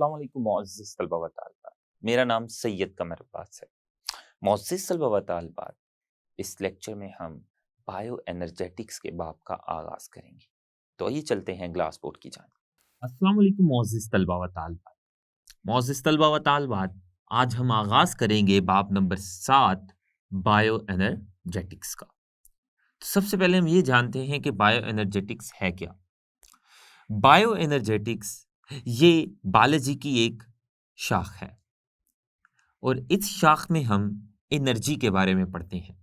अस्सलाम वालेकुम मुअज़्ज़िज़ तलबा व तालिबात। मेरा नाम सैयद कमर अब्बास है। मुअज़्ज़िज़ तलबा व तालिबात, इस लेक्चर में हम बायो एनर्जेटिक्स के बाब का आगाज़ करेंगे। तो आइए चलते हैं ग्लास बोर्ड की जानिब। अस्सलाम वालेकुम मुअज़्ज़िज़ तलबा व तालिबात। मुअज़्ज़िज़ तलबा व तालिबात, आज हम आगाज़ करेंगे बाब नंबर 7 बायो एनर्जेटिक्स का। तो सबसे पहले हम ये जानते हैं कि बायो एनर्जेटिक्स है क्या? बायो एनर्जेटिक्स ये बायोलॉजी की एक शाख है और इस शाख में हम एनर्जी के बारे में पढ़ते हैं।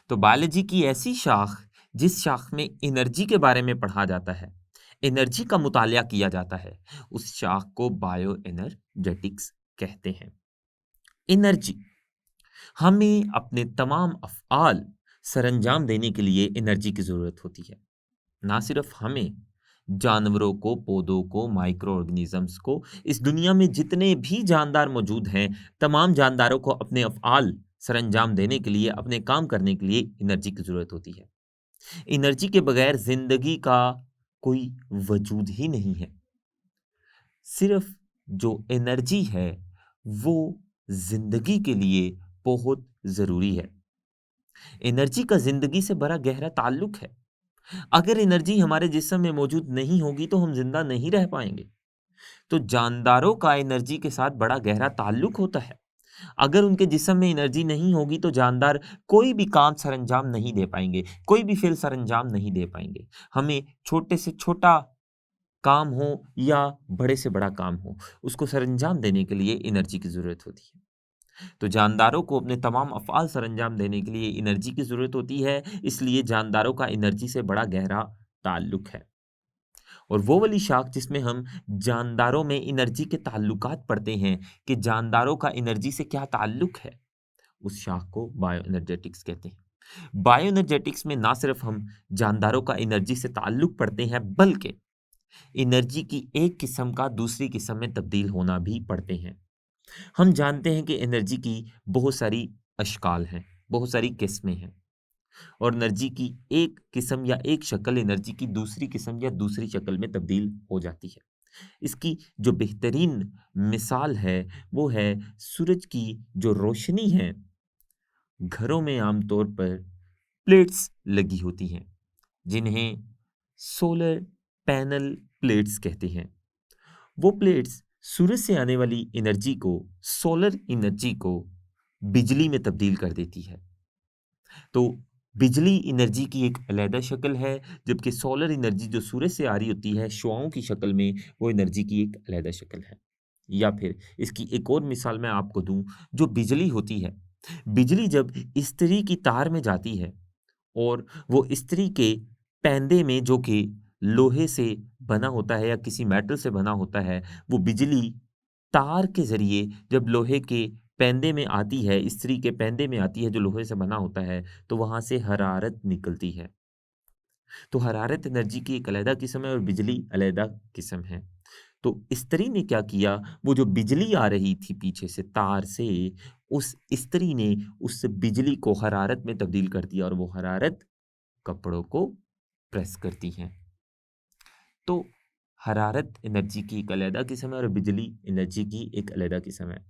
तो बायोलॉजी की ऐसी शाख जिस शाख में एनर्जी के बारे में पढ़ा जाता है, एनर्जी का मुतालिया किया जाता है, उस शाख को बायो एनर्जेटिक्स कहते हैं। एनर्जी हमें अपने तमाम अफ़आल सरअंजाम देने के लिए एनर्जी की ज़रूरत होती है। ना सिर्फ हमें, जानवरों को, पौधों को, माइक्रो ऑर्गेनिजम्स को, इस दुनिया में जितने भी जानदार मौजूद हैं, तमाम जानदारों को अपने अफ़आल सरअंजाम देने के लिए, अपने काम करने के लिए एनर्जी की ज़रूरत होती है। एनर्जी के बगैर ज़िंदगी का कोई वजूद ही नहीं है। सिर्फ जो एनर्जी है, वो ज़िंदगी के लिए बहुत ज़रूरी है। एनर्जी का ज़िंदगी से बड़ा गहरा ताल्लुक है। अगर एनर्जी हमारे जिस्म में मौजूद नहीं होगी तो हम जिंदा नहीं रह पाएंगे। तो जानदारों का एनर्जी के साथ बड़ा गहरा ताल्लुक होता है। अगर उनके जिस्म में एनर्जी नहीं होगी तो जानदार कोई भी काम सरअंजाम नहीं दे पाएंगे, कोई भी फेल सरअंजाम नहीं दे पाएंगे। हमें छोटे से छोटा काम हो या बड़े से बड़ा काम हो, उसको सरअंजाम देने के लिए एनर्जी की ज़रूरत होती है। तो जानदारों को अपने तमाम अफ़आल सरअंजाम देने के लिए एनर्जी की ज़रूरत होती है, इसलिए जानदारों का एनर्जी से बड़ा गहरा ताल्लुक है। और वो वाली शाख जिसमें हम जानदारों में एनर्जी के ताल्लुकात पढ़ते हैं कि जानदारों का एनर्जी से क्या ताल्लुक है, उस शाख को बायो एनर्जेटिक्स कहते हैं। बायो एनर्जेटिक्स में ना सिर्फ हम जानदारों का एनर्जी से ताल्लुक पढ़ते हैं, बल्कि एनर्जी की एक किस्म का दूसरी किस्म में तब्दील होना भी पढ़ते हैं। हम जानते हैं कि एनर्जी की बहुत सारी अशकाल हैं, बहुत सारी किस्में हैं और एनर्जी की एक किस्म या एक शक्ल एनर्जी की दूसरी किस्म या दूसरी शक्ल में तब्दील हो जाती है। इसकी जो बेहतरीन मिसाल है, वो है सूरज की जो रोशनी है। घरों में आमतौर पर प्लेट्स लगी होती हैं, जिन्हें सोलर पैनल प्लेट्स कहते हैं। वो प्लेट्स सूरज से आने वाली एनर्जी को, सोलर एनर्जी को बिजली में तब्दील कर देती है। तो बिजली एनर्जी की एक अलहदा शक्ल है, जबकि सोलर एनर्जी जो सूरज से आ रही होती है शुआओं की शक्ल में, वो एनर्जी की एक अलहदा शक्ल है। या फिर इसकी एक और मिसाल मैं आपको दूं, जो बिजली होती है, बिजली जब इस्त्री की तार में जाती है और वो इस्त्री के पैंदे में जो कि लोहे से बना होता है या किसी मेटल से बना होता है, वो बिजली तार के ज़रिए जब लोहे के पैंदे में आती है, इस्त्री के पैंदे में आती है जो लोहे से बना होता है, तो वहाँ से हरारत निकलती है। तो हरारत एनर्जी की एक अलहदा किस्म है और बिजली अलहदा किस्म है। तो इस्त्री ने क्या किया, वो जो बिजली आ रही थी पीछे से तार से, उस इस्त्री ने उस बिजली को हरारत में तब्दील कर दिया और वो हरारत कपड़ों को प्रेस करती है। तो हरारत एनर्जी की एक अलहदा किस्म है और बिजली एनर्जी की एक अलहदा किस्म है।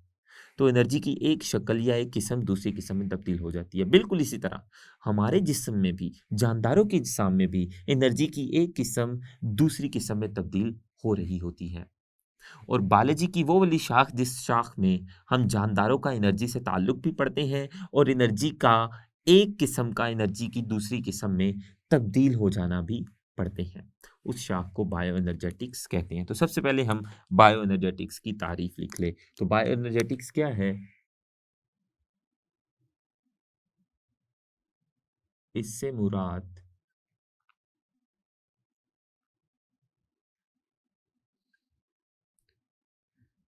तो एनर्जी की एक शक्ल या एक किस्म दूसरी किस्म में तब्दील हो जाती है। बिल्कुल इसी तरह हमारे जिस्म में भी, जानदारों के जिस्म में भी एनर्जी की एक किस्म दूसरी किस्म में तब्दील हो रही होती है। और बायोलॉजी की वो वाली शाख जिस शाख में हम जानदारों का एनर्जी से ताल्लुक भी पढ़ते हैं और एनर्जी का एक किस्म का एनर्जी की दूसरी किस्म में तब्दील हो जाना भी पढ़ते हैं, उस शाख को बायो एनर्जेटिक्स कहते हैं। तो सबसे पहले हम बायो एनर्जेटिक्स की तारीफ लिख ले। तो बायो एनर्जेटिक्स क्या है? इससे मुराद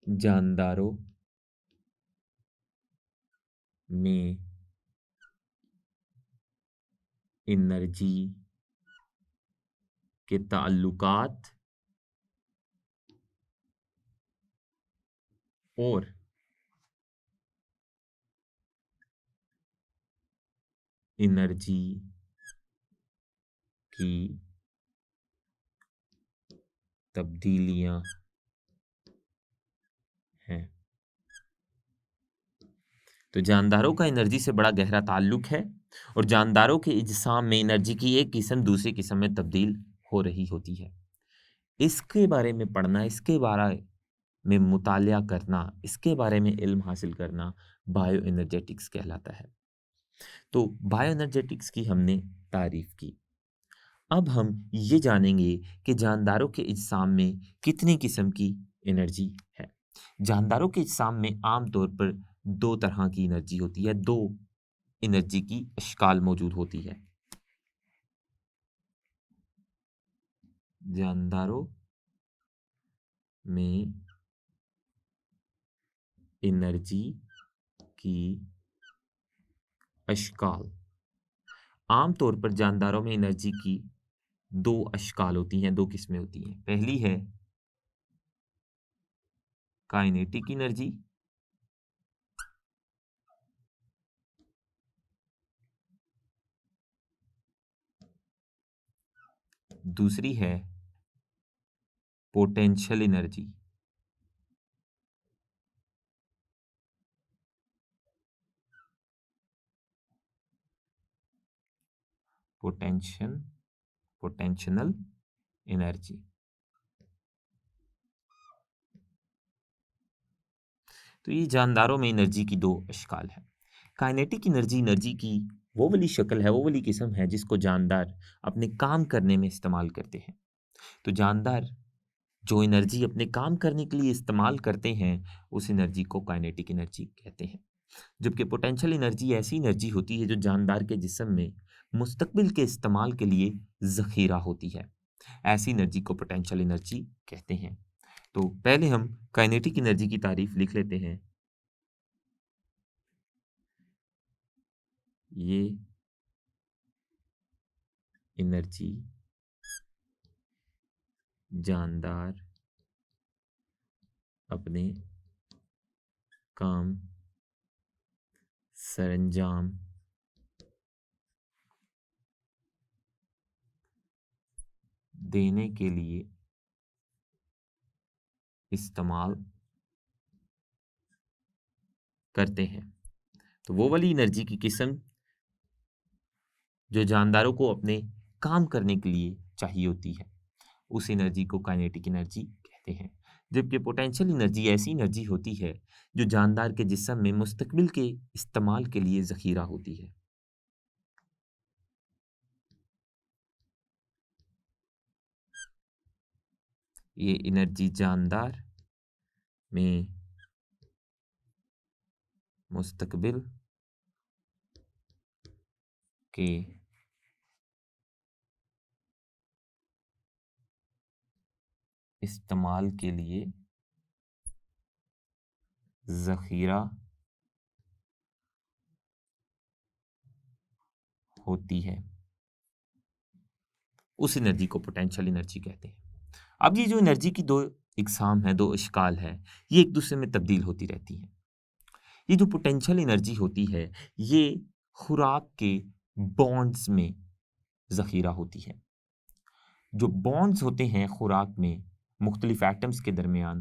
जानदारों में एनर्जी के ताल्लुकात और एनर्जी की तब्दीलियां है। तो जानदारों का एनर्जी से बड़ा गहरा ताल्लुक है और जानदारों के इजसाम में एनर्जी की एक किस्म दूसरी किस्म में तब्दील हो रही होती है। इसके बारे में पढ़ना, इसके बारे में मुतालिया करना, इसके बारे में इल्म हासिल करना बायो एनर्जेटिक्स कहलाता है। तो बायो एनर्जेटिक्स की हमने तारीफ की। अब हम ये जानेंगे कि जानदारों के इजसाम में कितनी किस्म की एनर्जी है। जानदारों के इजसाम में आम तौर पर दो तरह की एनर्जी होती है, दो एनर्जी की अशकाल मौजूद होती है। जानदारों में एनर्जी की अशकाल, आमतौर पर जानदारों में एनर्जी की दो अशकाल होती हैं, दो किस्में होती हैं। पहली है काइनेटिक एनर्जी, दूसरी है पोटेंशियल एनर्जी। Potential energy. तो ये जानदारों में एनर्जी की दो अशकाल है। काइनेटिक एनर्जी, एनर्जी की वो वाली शक्ल है, वो वाली किस्म है जिसको जानदार अपने काम करने में इस्तेमाल करते हैं। तो जानदार जो एनर्जी अपने काम करने के लिए इस्तेमाल करते हैं उस एनर्जी को काइनेटिक एनर्जी कहते हैं। जबकि पोटेंशियल एनर्जी ऐसी एनर्जी होती है जो जानदार के जिस्म में मुस्तकबिल के इस्तेमाल के लिए ज़ख़ीरा होती है। ऐसी एनर्जी को पोटेंशियल एनर्जी कहते हैं। तो पहले हम काइनेटिक एनर्जी की तारीफ लिख लेते हैं। ये एनर्जी जानदार अपने काम सरंजाम देने के लिए इस्तेमाल करते हैं। तो वो वाली एनर्जी की किस्म जो जानदारों को अपने काम करने के लिए चाहिए होती है उस एनर्जी को काइनेटिक एनर्जी कहते हैं। जबकि पोटेंशियल एनर्जी ऐसी एनर्जी होती है जो जानदार के जिस्म में मुस्तकबिल के इस्तेमाल के लिए ज़ख़ीरा होती है। ये एनर्जी जानदार में मुस्तकबिल के इस्तेमाल के लिए ज़ख़ीरा होती है, उस एनर्जी को पोटेंशियल एनर्जी कहते हैं। अब ये जो एनर्जी की दो इकसाम है, दो इश्काल है, ये एक दूसरे में तब्दील होती रहती हैं। ये जो पोटेंशियल एनर्जी होती है ये खुराक के बॉन्ड्स में ज़ख़ीरा होती है। जो बॉन्ड्स होते हैं खुराक में मुख्तलिफ एटम्स के दरमियान,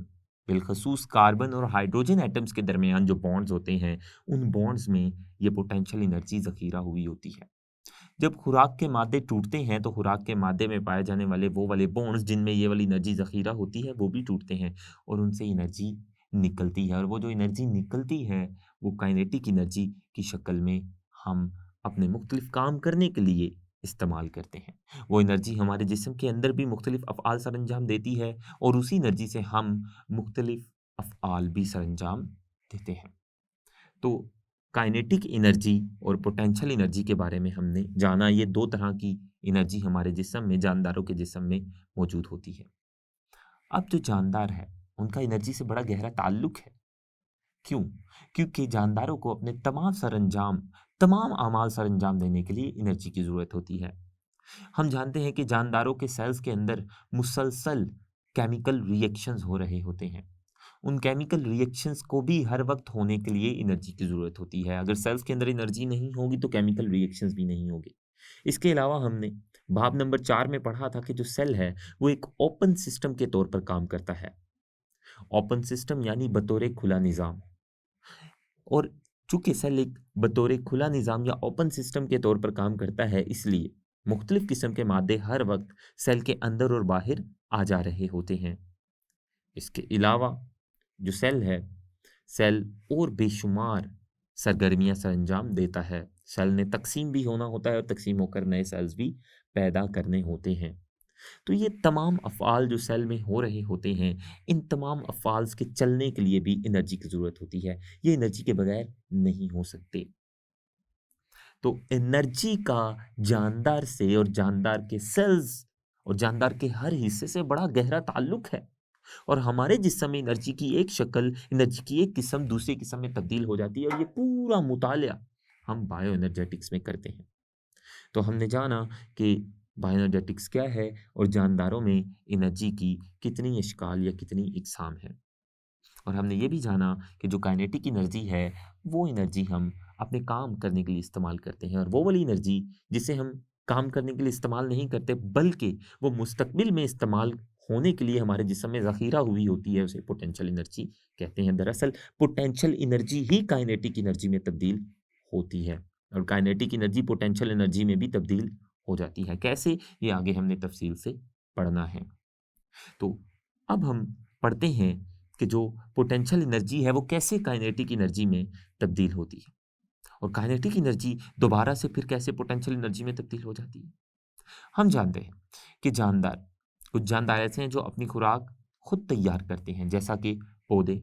बिलखसूस कार्बन और हाइड्रोजन एटम्स के दरमियान जो बॉन्ड्स होते हैं उन बॉन्ड्स में ये पोटेंशियल एनर्जी ज़ख़ीरा हुई होती है। जब खुराक के मादे टूटते हैं तो खुराक के मादे में पाए जाने वाले वो वाले बॉन्ड्स जिनमें ये वाली एनर्जी ज़ख़ीरा होती है वो भी टूटते हैं और उनसे एनर्जी निकलती है और वो जो एनर्जी निकलती है वो काइनेटिक एनर्जी की शक्ल में हम अपने मुख्तलिफ काम करने के लिए इस्तेमाल करते हैं। वो एनर्जी हमारे जिस्म के अंदर भी मुख्तलिफ अफ़आल सरअंजाम देती है और उसी एनर्जी से हम मुख्तलिफ अफ़आल भी सरअंजाम देते हैं। तो काइनेटिक एनर्जी और पोटेंशियल एनर्जी के बारे में हमने जाना। ये दो तरह की एनर्जी हमारे जिस्म में, जानदारों के जिस्म में मौजूद होती है। अब जो जानदार है उनका एनर्जी से बड़ा गहरा ताल्लुक है। क्यों? क्योंकि जानदारों को अपने तमाम आमाल सरअंजाम देने के लिए एनर्जी की ज़रूरत होती है। हम जानते हैं कि जानदारों के सेल्स के अंदर मुसलसल केमिकल रिएक्शंस हो रहे होते हैं। उन केमिकल रिएक्शंस को भी हर वक्त होने के लिए एनर्जी की ज़रूरत होती है। अगर सेल्स के अंदर एनर्जी नहीं होगी तो केमिकल रिएक्शंस भी नहीं होगी। इसके अलावा हमने बाब नंबर 4 में पढ़ा था कि जो सेल है वो एक ओपन सिस्टम के तौर पर काम करता है। ओपन सिस्टम यानी बतौर खुला निज़ाम। और चूंकि सेल एक बतौर खुला निज़ाम या ओपन सिस्टम के तौर पर काम करता है, इसलिए मुख्तलिफ किस्म के मादे हर वक्त सेल के अंदर और बाहर आ जा रहे होते हैं। इसके अलावा जो सेल है, सेल और बेशुमार सरगर्मियां सरंजाम देता है। सेल ने तकसीम भी होना होता है और तकसीम होकर नए सेल्स भी पैदा करने होते हैं। तो ये तमाम अफ़आल जो सेल में हो रहे होते हैं, इन तमाम अफ़आल्स के चलने के लिए भी एनर्जी की ज़रूरत होती है। ये एनर्जी के बगैर नहीं हो सकते। तो एनर्जी का जानदार से और जानदार के सेल्स और जानदार के हर हिस्से से बड़ा गहरा ताल्लुक है। और हमारे जिस्म में एनर्जी की एक शक्ल, एनर्जी की एक किस्म दूसरे किस्म में तब्दील हो जाती है, और ये पूरा मुताला हम बायो एनर्जेटिक्स में करते हैं। तो हमने जाना कि बायो एनर्जेटिक्स क्या है और जानदारों में एनर्जी की कितनी अशकाल या कितनी इकसाम है। और हमने ये भी जाना कि जो काइनेटिक एनर्जी है, वो एनर्जी हम अपने काम करने के लिए इस्तेमाल करते हैं, और वो वाली एनर्जी जिसे हम काम करने के लिए इस्तेमाल नहीं करते, बल्कि वो मुस्तकबिल में इस्तेमाल होने के लिए हमारे जिस्म में ज़ख़ीरा हुई होती है, उसे पोटेंशियल एनर्जी कहते हैं। दरअसल पोटेंशियल एनर्जी ही काइनेटिक एनर्जी में तब्दील होती है, और काइनेटिक एनर्जी पोटेंशियल एनर्जी में भी तब्दील हो जाती है। कैसे, ये आगे हमने तफसील से पढ़ना है। तो अब हम पढ़ते हैं कि जो पोटेंशियल एनर्जी है वो कैसे काइनेटिक एनर्जी में तब्दील होती है, और काइनेटिक एनर्जी दोबारा से फिर कैसे पोटेंशियल एनर्जी में तब्दील हो जाती है। हम जानते हैं कि कुछ जानदार ऐसे हैं जो अपनी खुराक खुद तैयार करते हैं, जैसा कि पौधे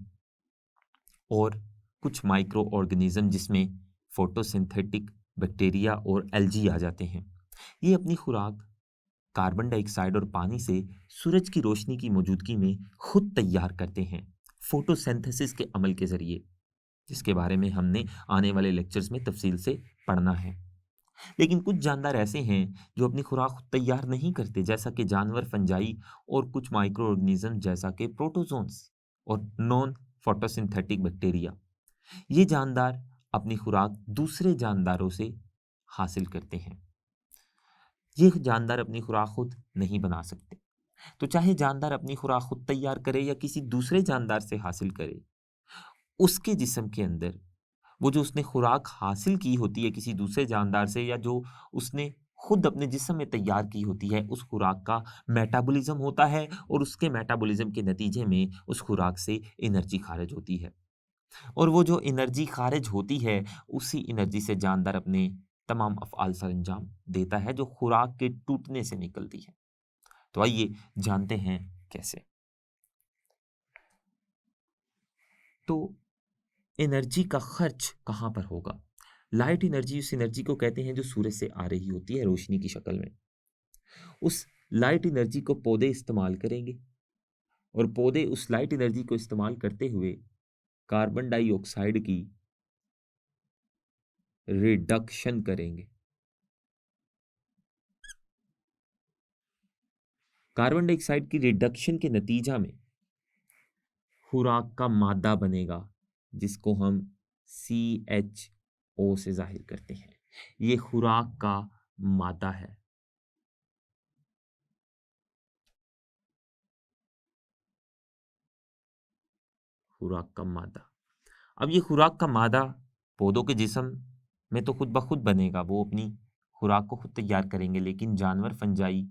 और कुछ माइक्रो ऑर्गेनिज्म, जिसमें फोटोसिंथेटिक बैक्टीरिया और एल्गी आ जाते हैं। ये अपनी खुराक कार्बन डाइऑक्साइड और पानी से सूरज की रोशनी की मौजूदगी में खुद तैयार करते हैं, फोटोसिंथेसिस के अमल के जरिए, जिसके बारे में हमने आने वाले लेक्चर्स में तफसील से पढ़ना है। लेकिन कुछ जानदार ऐसे हैं जो अपनी खुराक खुद तैयार नहीं करते, जैसा कि जानवर, फंजाई और कुछ माइक्रो ऑर्गेनिज्म जैसा कि प्रोटोजोन्स और नॉन फोटोसिंथेटिक बैक्टीरिया। ये जानदार अपनी खुराक दूसरे जानदारों से हासिल करते हैं। ये जानदार अपनी खुराक खुद नहीं बना सकते। तो चाहे जानदार अपनी खुराक खुद तैयार करे या किसी दूसरे जानदार से हासिल करे, उसके जिस्म के अंदर वो जो उसने खुराक हासिल की होती है किसी दूसरे जानदार से, या जो उसने खुद अपने जिस्म में तैयार की होती है, उस खुराक का मेटाबॉलिज्म होता है, और उसके मेटाबॉलिज्म के नतीजे में उस खुराक से एनर्जी खारिज होती है। और वो जो एनर्जी खारिज होती है, उसी एनर्जी से जानदार अपने तमाम अफ़आल सरअंजाम देता है, जो खुराक के टूटने से निकलती है। तो आइए जानते हैं कैसे। तो एनर्जी का खर्च कहाँ पर होगा? लाइट एनर्जी उस एनर्जी को कहते हैं जो सूरज से आ रही होती है रोशनी की शक्ल में। उस लाइट एनर्जी को पौधे इस्तेमाल करेंगे, और पौधे उस लाइट एनर्जी को इस्तेमाल करते हुए कार्बन डाइऑक्साइड की रिडक्शन करेंगे। कार्बन डाइऑक्साइड की रिडक्शन के नतीजा में खुराक का मादा बनेगा, जिसको हम CHO से जाहिर करते हैं। ये खुराक का मादा है। खुराक का मादा। अब ये खुराक का मादा पौधों के जिस्म में तो खुद ब खुद बनेगा, वो अपनी खुराक को खुद तैयार करेंगे, लेकिन जानवर, फंजाई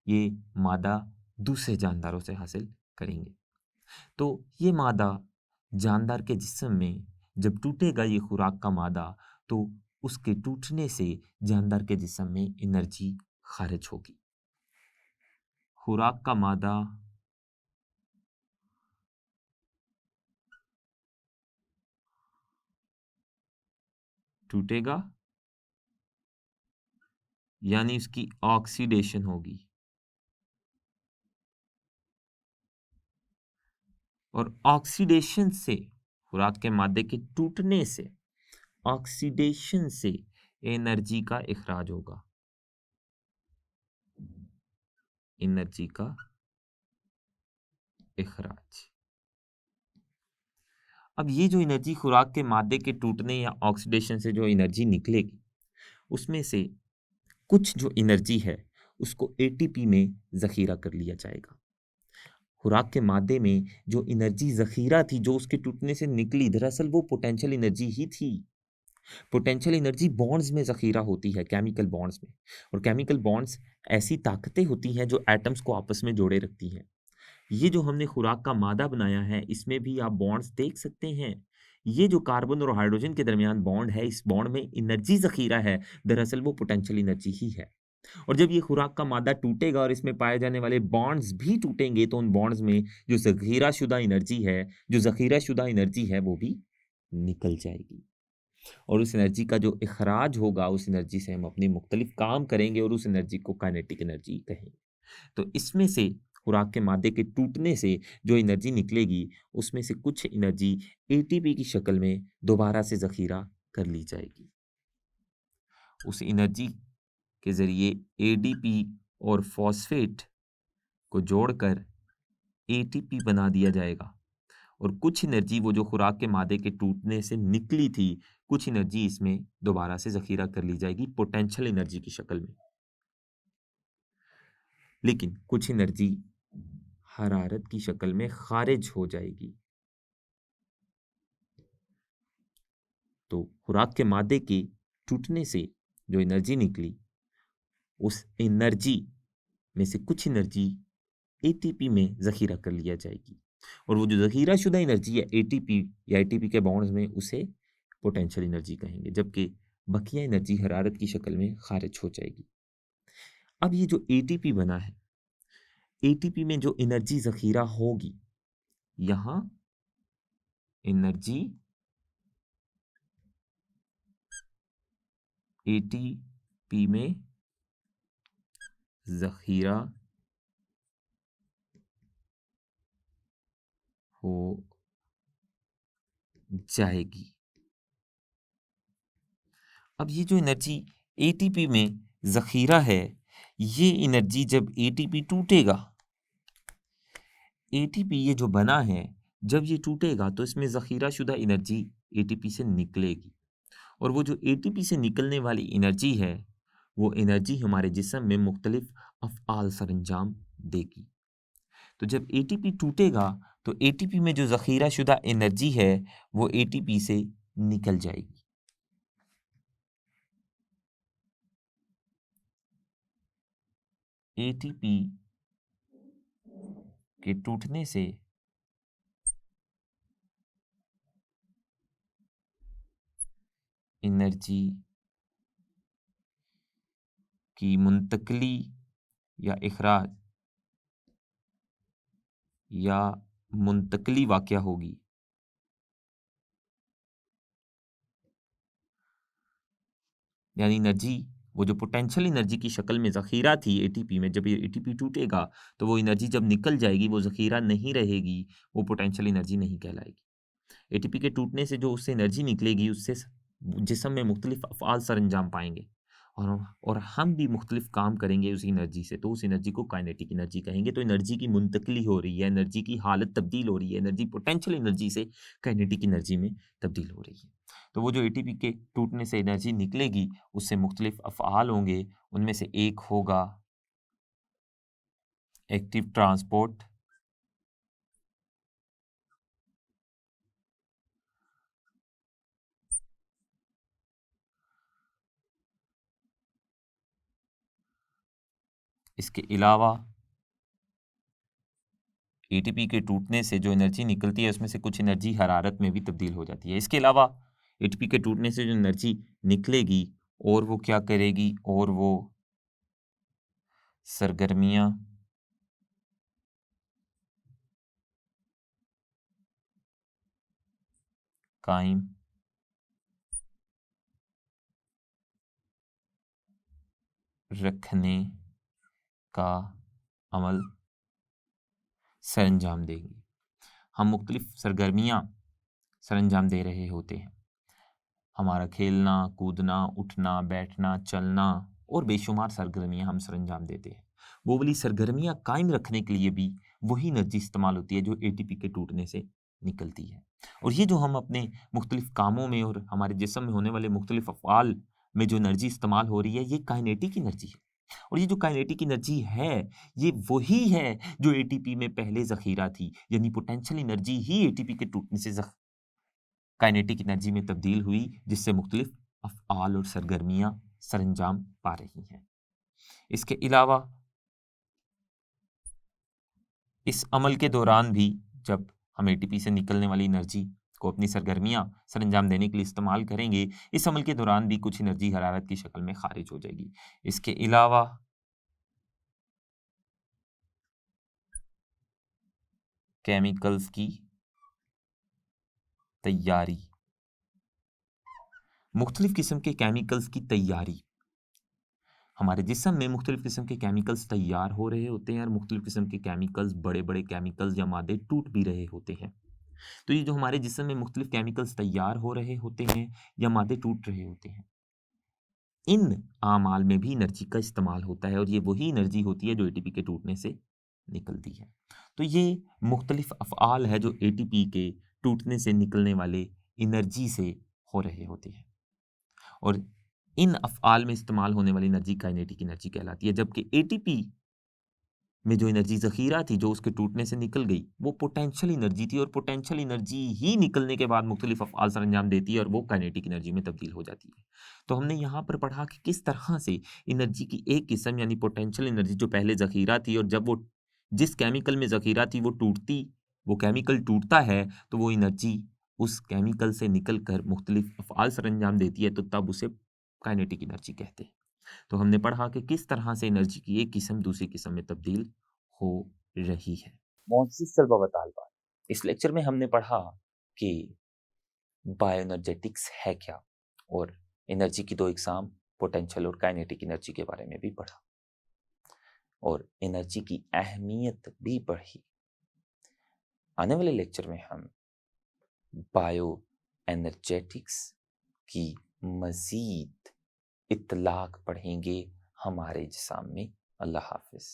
ये मादा दूसरे जानदारों से हासिल करेंगे। तो ये मादा जानदार के जिस्म में जब टूटेगा, ये खुराक का मादा, तो उसके टूटने से जानदार के जिस्म में एनर्जी खारिज होगी। खुराक का मादा टूटेगा, यानी इसकी ऑक्सीडेशन होगी, और ऑक्सीडेशन से, खुराक के मादे के टूटने से, ऑक्सीडेशन से एनर्जी का इखराज होगा। एनर्जी का इखराज। अब ये जो एनर्जी खुराक के मादे के टूटने या ऑक्सीडेशन से जो एनर्जी निकलेगी, उसमें से कुछ जो एनर्जी है उसको ATP में ज़ख़ीरा कर लिया जाएगा। खुराक के मादे में जो एनर्जी ज़ख़ीरा थी, जो उसके टूटने से निकली, दरअसल वो पोटेंशियल एनर्जी ही थी। पोटेंशियल एनर्जी बॉन्ड्स में ज़ख़ीरा होती है, केमिकल बॉन्ड्स में। और केमिकल बॉन्ड्स ऐसी ताकतें होती हैं जो एटम्स को आपस में जोड़े रखती हैं। ये जो हमने खुराक का मादा बनाया है, इसमें भी आप बॉन्ड्स देख सकते हैं। ये जो कार्बन और हाइड्रोजन के दरमियान बॉन्ड है, इस बॉन्ड में एनर्जी ज़ख़ीरा है, दरअसल वो पोटेंशियल एनर्जी ही है। और जब ये खुराक का मादा टूटेगा और इसमें पाए जाने वाले बॉन्ड्स भी टूटेंगे, तो उन बॉन्ड्स में जो ज़ख़ीरा शुदा एनर्जी है, वो भी निकल जाएगी। और उस एनर्जी का जो इखराज होगा, उस एनर्जी से हम अपने मुख्तलिफ काम करेंगे और उस एनर्जी को काइनेटिक एनर्जी कहेंगे। तो इसमें से खुराक के मादे के टूटने से जो एनर्जी निकलेगी, उसमें से कुछ एनर्जी एटीपी की शक्ल में दोबारा से ज़ख़ीरा कर ली जाएगी। उस एनर्जी के ज़रिए एडीपी और फॉस्फेट को जोड़कर एटीपी बना दिया जाएगा। और कुछ एनर्जी वो जो खुराक के मादे के टूटने से निकली थी, कुछ एनर्जी इसमें दोबारा से ज़ख़ीरा कर ली जाएगी पोटेंशियल एनर्जी की शक्ल में। लेकिन कुछ एनर्जी हरारत की शक्ल में खारिज हो जाएगी। तो खुराक के मादे के टूटने से जो एनर्जी निकली, उस एनर्जी में से कुछ एनर्जी एटीपी में ज़ख़ीरा कर लिया जाएगी। और वो जो ज़ख़ीरा शुदा एनर्जी है एटीपी या एटीपी के बॉन्ड्स में, उसे पोटेंशियल एनर्जी कहेंगे, जबकि बकिया एनर्जी हरारत की शक्ल में खारिज हो जाएगी। अब ये जो एटीपी बना है, एटीपी में जो एनर्जी ज़ख़ीरा होगी, यहाँ एनर्जी एटीपी में ज़ख़ीरा हो जाएगी। अब ये जो एनर्जी एटीपी में ज़ख़ीरा है, ये एनर्जी जब एटीपी टूटेगा, एटीपी ये जो बना है, जब ये टूटेगा तो इसमें ज़ख़ीरा शुदा एनर्जी एटीपी से निकलेगी। और वो जो एटीपी से निकलने वाली एनर्जी है, वो एनर्जी हमारे जिस्म में मुख्तलिफ अफ़आल सरअंजाम देगी। तो जब एटीपी टूटेगा, तो एटीपी में जो ज़ख़ीरा शुदा एनर्जी है, वो एटीपी से निकल जाएगी। एटीपी के टूटने से एनर्जी की मुंतकली या इखराज या मुंतकली वाक़या होगी। यानी एनर्जी, वो जो पोटेंशियल एनर्जी की शक्ल में ज़ख़ीरा थी एटीपी में, जब ये एटीपी टूटेगा, तो वो एनर्जी जब निकल जाएगी, वो ज़ख़ीरा नहीं रहेगी, वो पोटेंशियल एनर्जी नहीं कहलाएगी। एटीपी के टूटने से जो उससे एनर्जी निकलेगी, उससे जिस्म में मुख्तलिफ अफ़आल सरअंजाम पाएंगे और हम भी मुख्तलिफ काम करेंगे उस एनर्जी से, तो उस एनर्जी को काइनेटिक एनर्जी कहेंगे। तो एनर्जी की मुंतकली हो रही है, एनर्जी की हालत तब्दील हो रही है, एनर्जी पोटेंशियल एनर्जी से काइनेटिक एनर्जी में तब्दील हो रही है। तो वो जो एटीपी के टूटने से एनर्जी निकलेगी, उससे मुख्तलिफ अफ़आल होंगे। उनमें से एक होगा एक्टिव ट्रांसपोर्ट, इसके अलावा एटीपी के टूटने से जो एनर्जी निकलती है, उसमें से कुछ एनर्जी हरारत में भी तब्दील हो जाती है। इसके अलावा एटीपी के टूटने से जो एनर्जी निकलेगी, और वो क्या करेगी, और वो सरगर्मियाँ कायम रखने का अमल सरअंजाम देंगी। हम मुख्तलिफ सरगर्मियाँ सरअंजाम दे रहे होते हैं। हमारा खेलना, कूदना, उठना, बैठना, चलना और बेशुमार सरगर्मियाँ हम सरअंजाम देते हैं। वो वाली सरगर्मियाँ कायम रखने के लिए भी वही एनर्जी इस्तेमाल होती है जो एटीपी के टूटने से निकलती है। और ये जो हम अपने मुख्तलिफ कामों में और हमारे जिस्म में होने वाले मुख्तलिफ अफ़आल में जो एनर्जी इस्तेमाल हो रही है, ये काइनेटिक एनर्जी है। और ये जो काइनेटिक एनर्जी है, ये वही है जो एटीपी में पहले ज़ख़ीरा थी, यानी पोटेंशियल एनर्जी ही एटीपी के टूटने से काइनेटिक एनर्जी में तब्दील हुई, जिससे मुख्तलिफ अफ़आल और सरगर्मियाँ सरअंजाम पा रही हैं। इसके अलावा इस अमल के दौरान भी जब हम एटीपी से निकलने वाली एनर्जी को अपनी सरगर्मियां सरअंजाम देने के लिए इस्तेमाल करेंगे, इस अमल के दौरान भी कुछ एनर्जी हरारत की शक्ल में खारिज हो जाएगी। इसके अलावा केमिकल्स की तैयारी, मुख्तलिफ किस्म के केमिकल्स की तैयारी, हमारे जिस्म में मुख्तलिफ किस्म के केमिकल्स तैयार हो रहे होते हैं और मुख्तलिफ किस्म के केमिकल्स, बड़े बड़े केमिकल्स या मादे टूट भी रहे होते हैं। तो ये जो हमारे जिस्म में मुख्तलिफ केमिकल्स तैयार हो रहे होते हैं या मादे टूट रहे होते हैं, इन आमाल में भी एनर्जी का इस्तेमाल होता है और ये वही एनर्जी होती है जो एटीपी के टूटने से निकलती है। तो ये मुख्तलिफ अफ़आल है जो एटीपी के टूटने से निकलने वाले एनर्जी से हो रहे होते हैं, और इन अफ़आल में इस्तेमाल होने वाली एनर्जी काइनेटिक एनर्जी कहलाती है। जबकि एटीपी में जो एनर्जी ज़ख़ीरा थी, जो उसके टूटने से निकल गई, वो पोटेंशियल एनर्जी थी, और पोटेंशियल एनर्जी ही निकलने के बाद मुख्तलिफ अफ़आल सरअंजाम देती है और वो काइनेटिक एनर्जी में तब्दील हो जाती है। तो हमने यहाँ पर पढ़ा कि किस तरह से एनर्जी की एक किस्म यानी पोटेंशियल एनर्जी जो पहले ज़ख़ीरा थी, और जब वो जिस केमिकल में ज़ख़ीरा थी वो केमिकल टूटता है, तो वो एनर्जी उस केमिकल से निकल कर मुख्तलिफ अफ़आल सरअंजाम देती है, तो तब उसे काइनेटिक एनर्जी कहते हैं। तो हमने पढ़ा कि किस तरह से एनर्जी की एक किस्म दूसरी किस्म में तब्दील हो रही है। मोहसिस सल्वा तालबा, इस लेक्चर में हमने पढ़ा कि बायोएनर्जेटिक्स है क्या, और एनर्जी की दो इकसाम पोटेंशियल और काइनेटिक एनर्जी के बारे में भी पढ़ा, और एनर्जी की अहमियत भी पढ़ी। आने वाले लेक्चर में हम बायो एनर्जेटिक्स की मज़ीद इत्तलाक पढ़ेंगे हमारे जिस्म में। अल्लाह हाफ़िज़।